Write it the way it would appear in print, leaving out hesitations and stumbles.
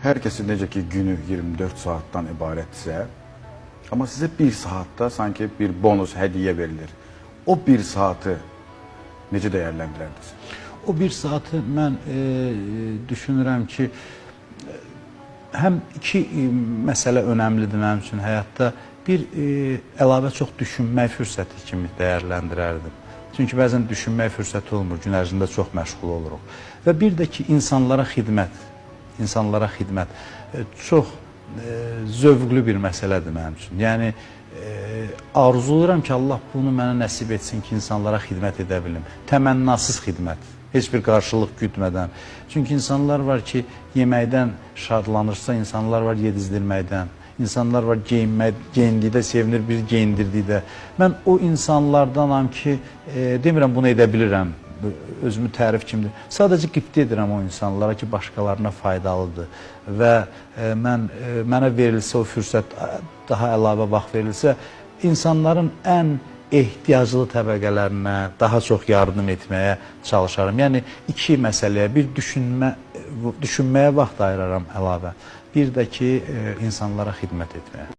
Hər kəsin necə ki günü 24 saatdan ibarətsə, amma sizə bir saatda sanki bir bonus, hədiyyə verilir. O bir saatı necə dəyərləndirərdiniz? O bir saatı mən düşünürəm ki, həm iki məsələ önəmlidir mənim üçün həyatda. Bir, əlavə çox düşünmək fürsəti kimi dəyərləndirərdim. Çünki bəzən düşünmək fürsəti olmur, gün ərzində çox məşğul oluruq. Və bir də ki, insanlara xidmət çox zövqlü bir məsələdir mənim üçün. Yəni, arzulayıram ki, Allah bunu mənə nəsib etsin ki, insanlara xidmət edə bilim. Təmənnasız xidmət, heç bir qarşılıq gütmədən. Çünki insanlar var ki, yeməkdən şadlanırsa, insanlar var yedizdirməkdən. İnsanlar var geyindikdə sevinir, bir geyindirdikdə. Mən o insanlardanam ki, demirəm bunu edə bilirəm, özümü tərif kimdir. Sadəcə qibtə edirəm o insanlara ki, başqalarına faydalıdır. Və mənə verilsə o fürsət, daha əlavə vaxt verilsə, insanların ən ehtiyaclı təbəqələrinə daha çox yardım etməyə çalışarım. Yəni, iki məsələyə, bir düşünməyə vaxt ayıraram əlavə. Bir də ki, insanlara xidmət etməyə.